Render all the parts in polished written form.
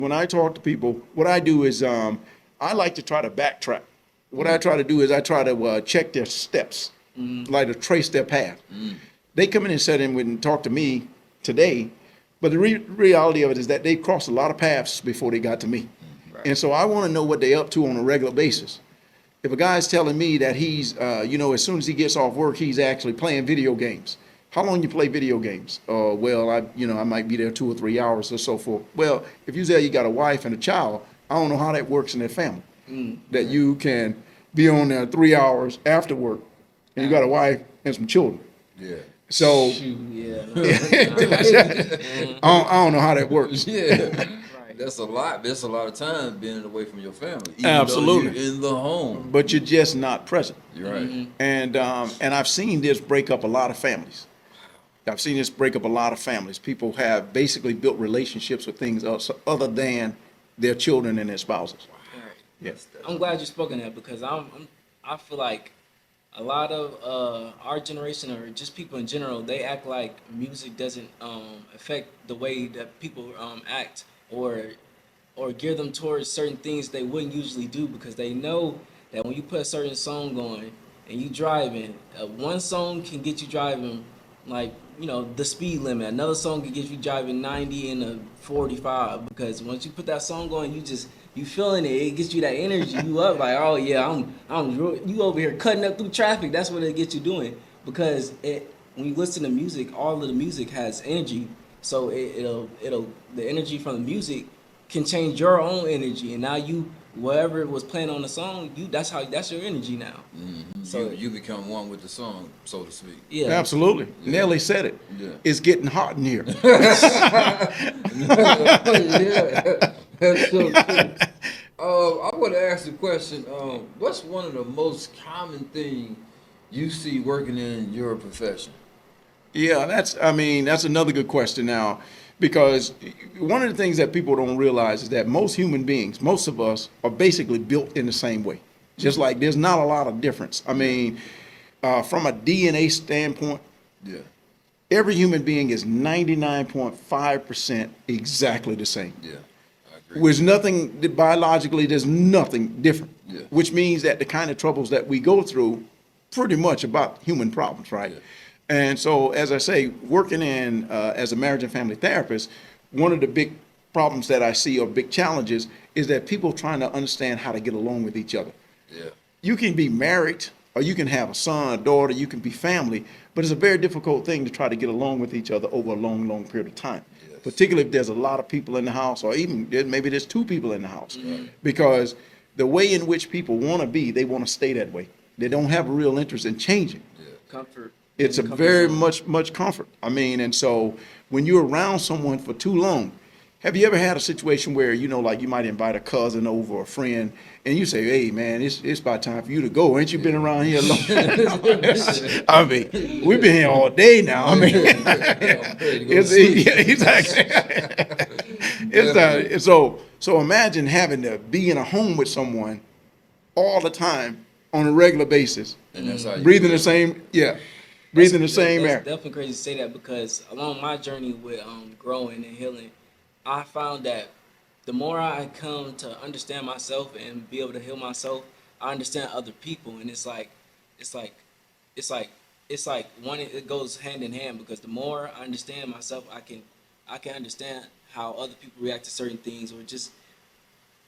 When I talk to people, what I do is I like to try to backtrack. What I try to do is I try to check their steps, like to trace their path. They come in and sit in and talk to me today, but the reality of it is that they crossed a lot of paths before they got to me. Right. And so I want to know what they're up to on a regular basis. If a guy's telling me that he's, as soon as he gets off work, he's actually playing video games. How long you play video games? I might be there 2 or 3 hours or so forth. Well, if you say you got a wife and a child, I don't know how that works in their family. That you can be on there 3 hours after work, and you got a wife and some children. Yeah. So, I don't know how that works. Yeah. That's a lot. That's a lot of time being away from your family. Even Absolutely. Though you're in the home. But you're just not present. You're right. And I've seen this break up a lot of families. People have basically built relationships with things other than their children and their spouses. Right. Yes. I'm glad you spoke on that because I feel like a lot of our generation or just people in general, they act like music doesn't affect the way that people act or gear them towards certain things they wouldn't usually do because they know that when you put a certain song on and you driving, one song can get you driving like the speed limit. Another song can get you driving 90 in a 45 because once you put that song on, you feeling it. It gets you that energy. You up like, oh yeah, I'm you over here cutting up through traffic. That's what it gets you doing because when you listen to music, all of the music has energy. So it'll the energy from the music can change your own energy, and now whatever was playing on the song, that's your energy now. Mm-hmm. So you become one with the song, so to speak. Yeah, Absolutely. Yeah. Nelly said it. Yeah. It's getting hot in here. Yeah, that's so true. I want to ask a question. What's one of the most common things you see working in your profession? Yeah, that's another good question now, because one of the things that people don't realize is that most human beings, most of us, are basically built in the same way. Just like there's not a lot of difference. I mean, from a DNA standpoint, Yeah. every human being is 99.5% exactly the same. Yeah. I agree. There's nothing, biologically, there's nothing different. Yeah. Which means that the kind of troubles that we go through, pretty much about human problems, right? Yeah. And so, as I say, working in as a marriage and family therapist, one of the big problems that I see or big challenges is that people trying to understand how to get along with each other. Yeah. You can be married or you can have a son, a daughter, you can be family, but it's a very difficult thing to try to get along with each other over a long, long period of time. Yes. Particularly if there's a lot of people in the house, or even maybe there's 2 people in the house. Right. Because the way in which people want to be, they want to stay that way. They don't have a real interest in changing. comfort. It's a very much comfort. I mean, and so when you're around someone for too long, have you ever had a situation where, like you might invite a cousin over or a friend and you say, hey man, it's about time for you to go. Ain't you been around here long? I mean, we've been here all day now. I mean, so imagine having to be in a home with someone all the time on a regular basis. And that's how you breathing feel. the same, breathing the same air. It's definitely crazy to say that because along my journey with growing and healing, I found that the more I come to understand myself and be able to heal myself, I understand other people, and it's like one, it goes hand in hand because the more I understand myself, I can understand how other people react to certain things, or just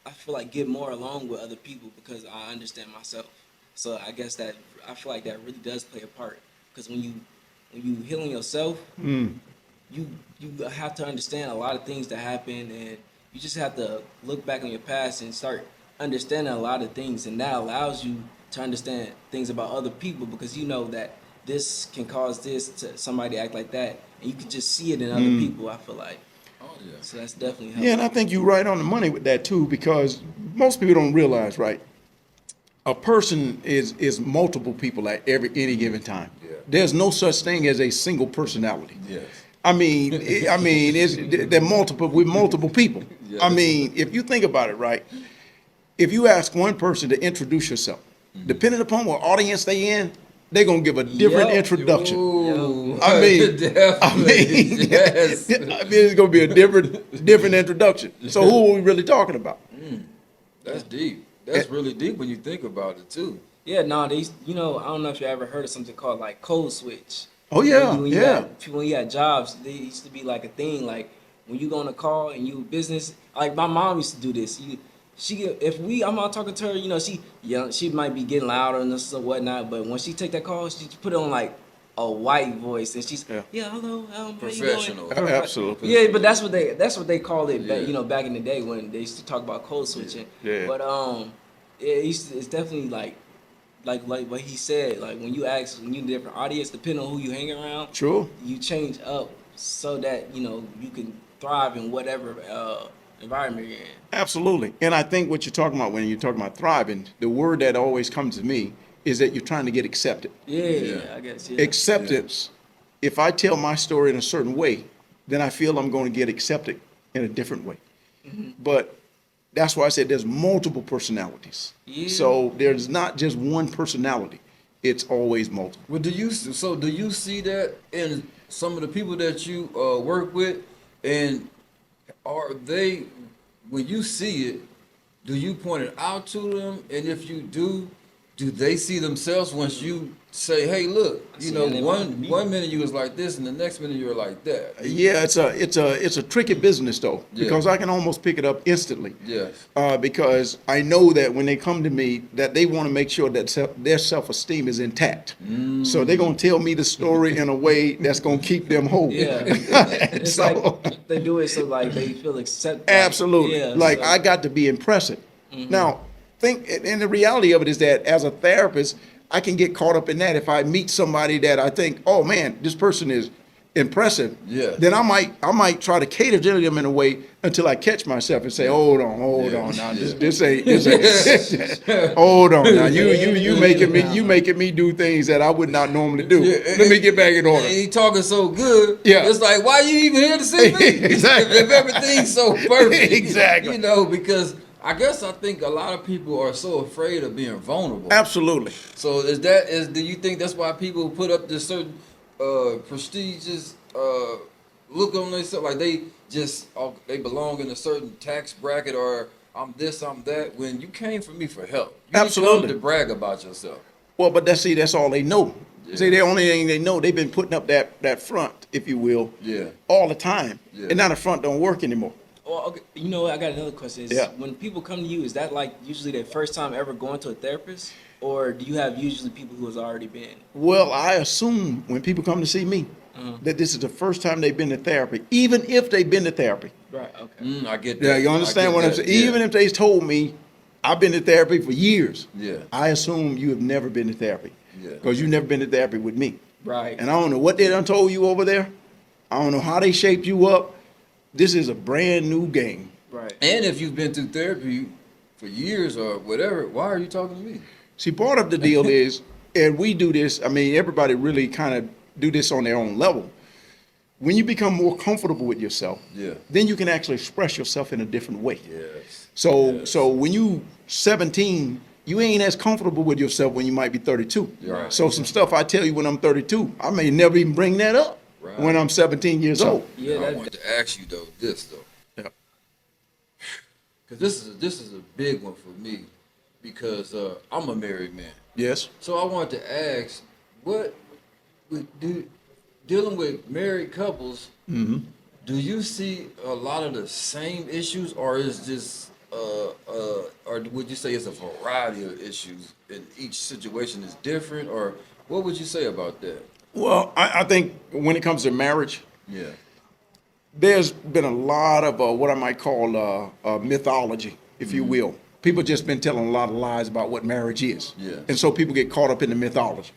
I feel like get more along with other people because I understand myself. So I guess that I feel like that really does play a part because when you healing yourself, you have to understand a lot of things that happen, and you just have to look back on your past and start understanding a lot of things, and that allows you to understand things about other people because you know that this can cause this to somebody to act like that, and you can just see it in other people. I feel like. Oh, yeah. So that's definitely helpful. Yeah, and I think you're right on the money with that too, because most people don't realize, right? A person is multiple people at any given time. Yeah. There's no such thing as a single personality. Yes. I mean, they're multiple with multiple people. Yes. I mean, if you think about it, right? If you ask one person to introduce yourself, depending upon what audience they in, they're gonna give a different Yep. introduction. Ooh. I mean, Definitely, yes. I mean, it's gonna be a different introduction. So who are we really talking about? That's deep. That's really deep when you think about it too. Yeah, no, they, you know, I don't know if you ever heard of something called like code switch. Oh yeah, When yeah. when you had jobs, they used to be like a thing. Like when you go on a call and you business, like my mom used to do this. I'm out talking to her, you know, she might be getting louder and this and whatnot, but when she take that call, she put it on like a white voice, and she's hello, how you Professional. doing? Absolutely. Yeah, but that's what they called it back, Yeah. you know, back in the day when they used to talk about code switching. Yeah. But it's definitely like what he said, like when you in different audience, depending on who you hang around, True. you change up so that, you know, you can thrive in whatever environment you're in. Absolutely. And I think what you're talking about when you're talking about thriving, the word that always comes to me is that you're trying to get accepted. Yeah. I guess, yeah. Acceptance. If I tell my story in a certain way, then I feel I'm going to get accepted in a different way. But that's why I said there's multiple personalities. Yeah. So there's not just one personality. It's always multiple. Well, do you see that in some of the people that you work with, and are they, when you see it, do you point it out to them, and if you do they see themselves once you say, hey, look, you know, one minute you was like this and the next minute you're like that? Yeah, it's a tricky business though, because I can almost pick it up instantly. Yes. Because I know that when they come to me, that they want to make sure that their self-esteem is intact. So they're gonna tell me the story in a way that's gonna keep them whole. Yeah. It's So- like they do it so like they feel accepted. Absolutely. Yeah, like so- I got to be impressive. Now, and the reality of it is that as a therapist, I can get caught up in that. If I meet somebody that I think, oh man, this person is impressive, Yeah. then I might try to cater to them in a way until I catch myself and say, hold on now, this ain't hold on now, you making me do things that I would not normally do. Let me get back in order. And he talking so good. Yeah. It's like, why you even here to see me? Exactly. If everything's so perfect. Exactly. You know, because I think a lot of people are so afraid of being vulnerable. Absolutely. So do you think that's why people put up this certain prestigious look on themselves, like they belong in a certain tax bracket, or I'm this, I'm that, when you came for me for help? You Absolutely. come to brag about yourself. Well, but that's all they know. Yeah. See, the only thing they know, they've been putting up that front, if you will, all the time. Yeah. And now the front don't work anymore. Well, okay, you know what? I got another question. When people come to you, is that like usually their first time ever going to a therapist, or do you have usually people who has already been? Well, I assume when people come to see me that this is the first time they've been to therapy, even if they've been to therapy. Right. Okay. I get that. Yeah, you understand what I'm saying? Even if they told me I've been to therapy for years, I assume you have never been to therapy. Yeah. Because you've never been to therapy with me. Right. And I don't know what they done told you over there. I don't know how they shaped you up. This is a brand new game. Right. And if you've been through therapy for years or whatever, why are you talking to me? See, part of the deal is, and we do this, I mean, everybody really kind of do this on their own level. When you become more comfortable with yourself, then you can actually express yourself in a different way. Yes. So when you 17, you ain't as comfortable with yourself when you might be 32. Right. So some stuff I tell you when I'm 32, I may never even bring that up when I'm 17 years old. Yeah. I wanted to ask you this though. Yeah. Because this is a big one for me, because I'm a married man. Yes. So I wanted to ask, dealing with married couples, do you see a lot of the same issues, or is this, or would you say it's a variety of issues and each situation is different, or what would you say about that? Well, I think when it comes to marriage, Yeah. there's been a lot of what I might call mythology, if you will. People just been telling a lot of lies about what marriage is. Yes. And so people get caught up in the mythology.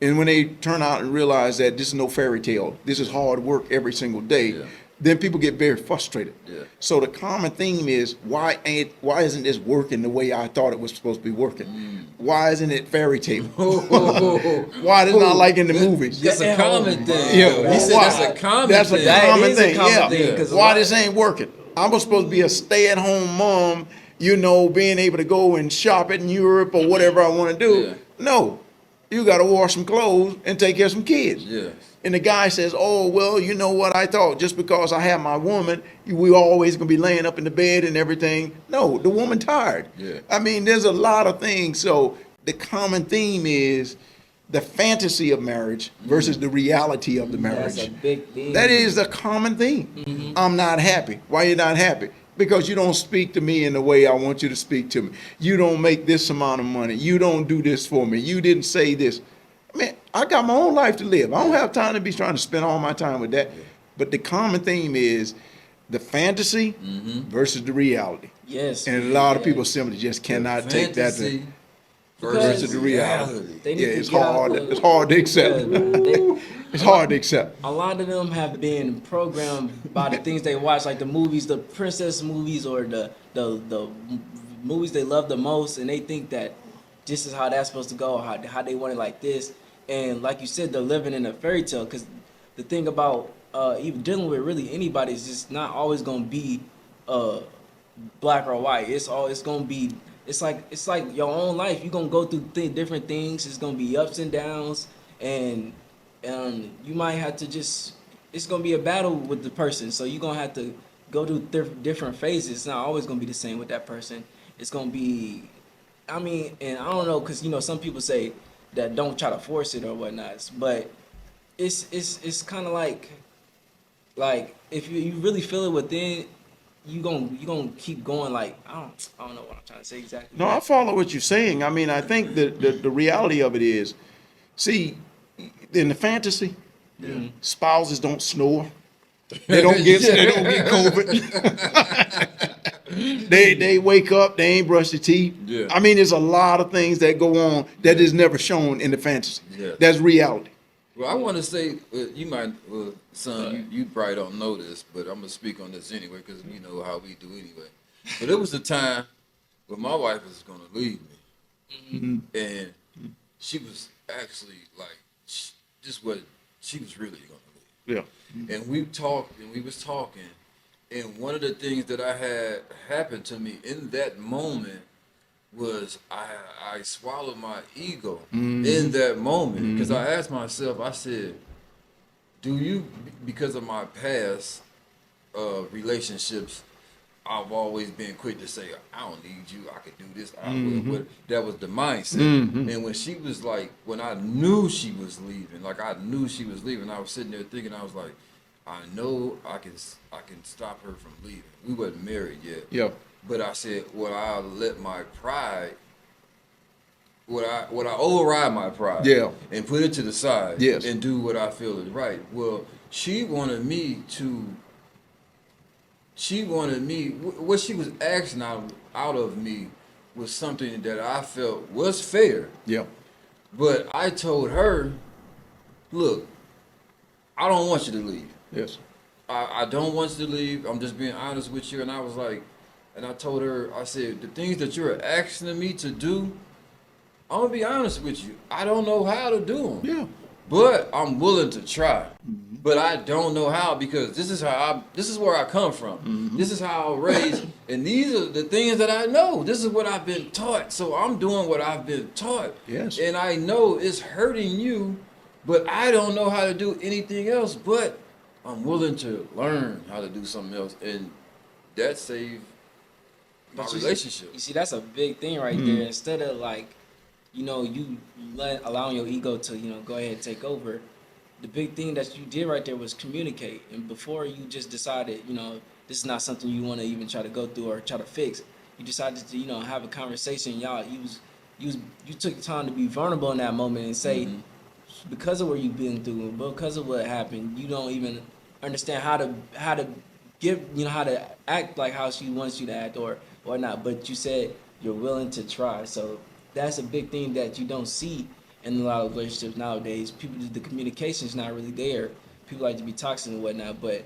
And when they turn out and realize that this is no fairy tale, this is hard work every single day, then people get very frustrated. Yeah. So the common theme is, why isn't this working the way I thought it was supposed to be working? Why isn't it fairy tale? Why is it not like in the movies? That's a common thing. Yeah, He said why? that's a common That's thing. a common is a thing. common Yeah. thing, 'cause a Why lot- this ain't working? I'm supposed to be a stay-at-home mom, you know, being able to go and shop in Europe or whatever I want to do. Yeah. No, you got to wash some clothes and take care of some kids. Yes. And the guy says, oh, well, you know what? I thought just because I have my woman, we always going to be laying up in the bed and everything. No, the woman tired. Yeah. I mean, there's a lot of things. So the common theme is the fantasy of marriage versus the reality of the marriage. That's a big thing. That is the common theme. I'm not happy. Why are you not happy? Because you don't speak to me in the way I want you to speak to me. You don't make this amount of money. You don't do this for me. You didn't say this. Man, I got my own life to live. I don't have time to be trying to spend all my time with that. But the common theme is the fantasy versus the reality. Yes. And a lot of people simply just cannot take that Fantasy versus the reality. They need Yeah, to it's get out hard. the- It's hard to accept. It's hard to accept. A lot of them have been programmed by the things they watch, like the movies, the princess movies, or the movies they love the most, and they think that this is how that's supposed to go, how they want it like this. And like you said, they're living in a fairy tale. Because the thing about even dealing with really anybody is just not always gonna be black or white. It's gonna be. It's like your own life. You're gonna go through different things. It's gonna be ups and downs, and you might have to just. It's gonna be a battle with the person. So you're gonna have to go through different phases. It's not always gonna be the same with that person. It's gonna be. I mean, and I don't know, because some people say that don't try to force it or whatnot, but it's kind of like if you really feel it within, you gonna keep going. Like I don't know what I'm trying to say exactly. No, I follow what you're saying. I mean, I think the reality of it is, see, in the fantasy, spouses don't snore. They don't get COVID. They wake up, they ain't brush their teeth. Yeah. I mean, there's a lot of things that go on that is never shown in the fantasy. Yeah. That's reality. Well, I want to say, you might, son, you probably don't know this, but I'm going to speak on this anyway because you know how we do anyway. But it was a time when my wife was going to leave me. And she was actually like, this what she was really going to leave. Yeah. And we talked and we was talking. And one of the things that I had happen to me in that moment was I swallowed my ego in that moment because I asked myself, I said, do you, because of my past relationships, I've always been quick to say, I don't need you, I could do this, I will. But that was the mindset. And when she was like, when I knew she was leaving, I was sitting there thinking, I was like, I know I can stop her from leaving. We wasn't married yet. Yeah. But I said, would I let my pride, would I override my pride? Yeah. And put it to the side. Yes. And do what I feel is right. Well, she wanted me, what she was asking out of me was something that I felt was fair. Yeah. But I told her, look, I don't want you to leave. Yes. I don't want you to leave. I'm just being honest with you. And I was like, and I told her, I said, the things that you're asking me to do, I'm going to be honest with you. I don't know how to do them. Yeah. But I'm willing to try. But I don't know how because this is where I come from. This is how I was raised. And these are the things that I know. This is what I've been taught. So I'm doing what I've been taught. Yes. And I know it's hurting you, but I don't know how to do anything else. But I'm willing to learn how to do something else. And that saved my relationship. You see, that's a big thing right there. Instead of like, you allowing your ego to, go ahead and take over. The big thing that you did right there was communicate. And before you just decided, this is not something you want to even try to go through or try to fix, you decided to, have a conversation. You took the time to be vulnerable in that moment and say, because of what you've been through, because of what happened, you don't even understand how to give, how to act like how she wants you to act or not. But you said you're willing to try. So that's a big thing that you don't see in a lot of relationships nowadays. The communication is not really there. People like to be toxic and whatnot, but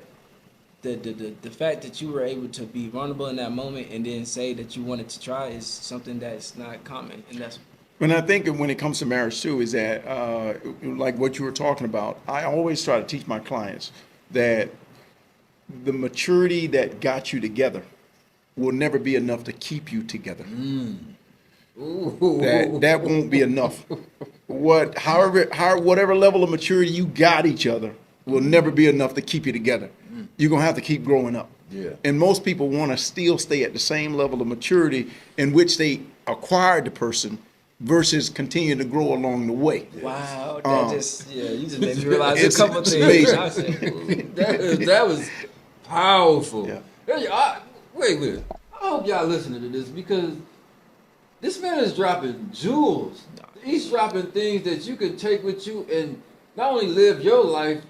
the fact that you were able to be vulnerable in that moment and then say that you wanted to try is something that's not common, and that's. When I think when it comes to marriage too, is that like what you were talking about, I always try to teach my clients that the maturity that got you together will never be enough to keep you together. That won't be enough. whatever level of maturity you got each other will never be enough to keep you together. You're gonna have to keep growing up. Yeah. And most people want to still stay at the same level of maturity in which they acquired the person versus continue to grow along the way. Wow, that you just made me realize a It's couple things. amazing. I said, ooh. That was powerful. Yeah. Wait a minute. I hope y'all listening to this because this man is dropping jewels. He's dropping things that you can take with you and not only live your life,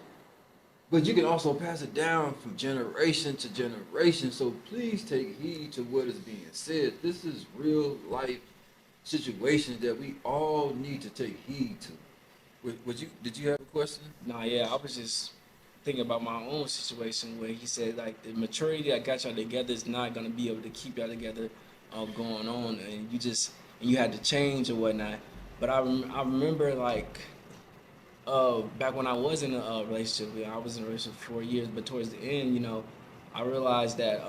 but you can also pass it down from generation to generation. So please take heed to what is being said. This is real life situations that we all need to take heed to. Did you have a question? Nah, yeah, I was just thinking about my own situation where he said like the maturity that got y'all together is not gonna be able to keep y'all together going on, and you had to change or whatnot. But I remember like back when I was in a relationship, I was in a relationship for 4 years, but towards the end, you know, I realized that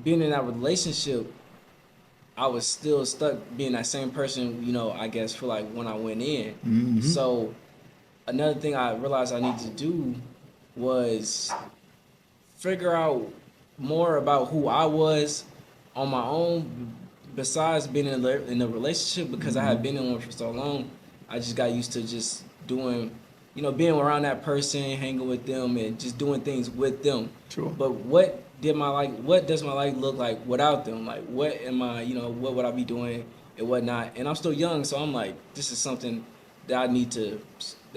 being in that relationship, I was still stuck being that same person, you know, I guess for like when I went in. Mm-hmm. So another thing I realized I needed to do was figure out more about who I was on my own besides being in a relationship, because I had been in one for so long. I just got used to just doing, you know, being around that person, hanging with them, and just doing things with them. Sure. But what does my life look like without them? Like, what am I, you know, what would I be doing and whatnot? And I'm still young, so I'm like, this is something that I need to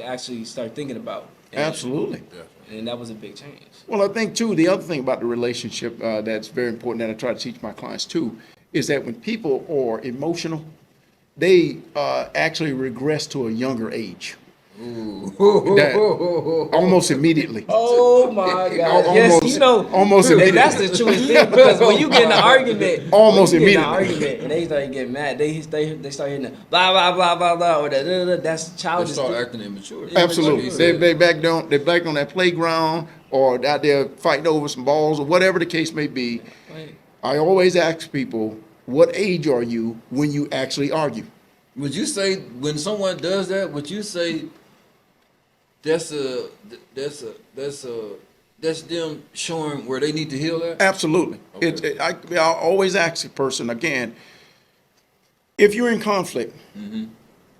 actually start thinking about. Absolutely. And that was a big change. Well, I think too, the other thing about the relationship that's very important that I try to teach my clients too, is that when people are emotional, they actually regress to a younger age. Almost immediately. Oh my God! Almost, Yes, you know, almost hey, immediately. that's the truest thing, because when you get in an argument, Almost when you get in immediately. an argument and they start getting mad, they start hitting the blah blah blah blah blah or that's They childish. start acting immature. Absolutely. Like you They back down. They're back on that playground or out there fighting over some balls or whatever the case may be. Like, I always ask people, what age are you when you actually argue? Would you say when someone does that? Would you say that's them showing where they need to heal at? Absolutely. Okay. I always ask a person again, if you're in conflict,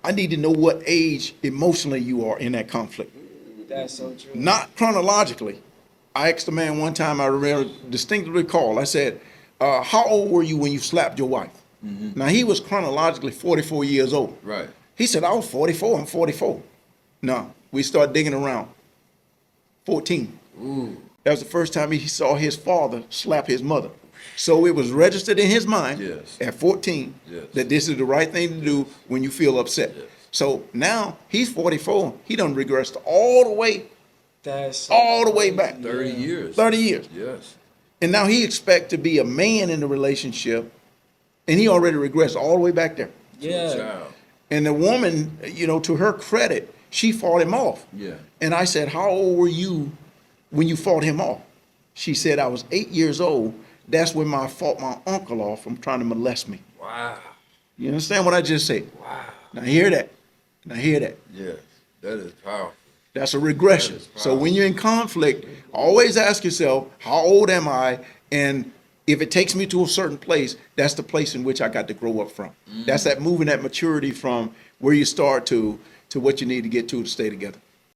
I need to know what age emotionally you are in that conflict. that's so true. Not chronologically. I asked a man one time, I remember distinctly recall, I said, how old were you when you slapped your wife? Now, he was chronologically 44 years old. Right. He said, I was 44, I'm 44. No, we started digging around. 14. Ooh. That was the first time he saw his father slap his mother. So it was registered in his mind Yes. at 14 Yes. that this is the right thing to do when you feel upset. Yes. So now he's 44. He done regressed all the way That's back. 30 years. 30 years. Yes. And now he expects to be a man in the relationship, and he already regressed all the way back there. Yeah. Child. And the woman, you know, to her credit, she fought him off. Yeah. And I said, how old were you when you fought him off? She said, I was 8 years old. That's when I fought my uncle off from trying to molest me. Wow. You understand what I just said? Wow. Now hear that. Now hear that. Yes. That is powerful. That's a regression. That is So powerful. when you're in conflict, always ask yourself, how old am I? And if it takes me to a certain place, that's the place in which I got to grow up from. That's that moving that maturity from where you start to what you need to get to stay together.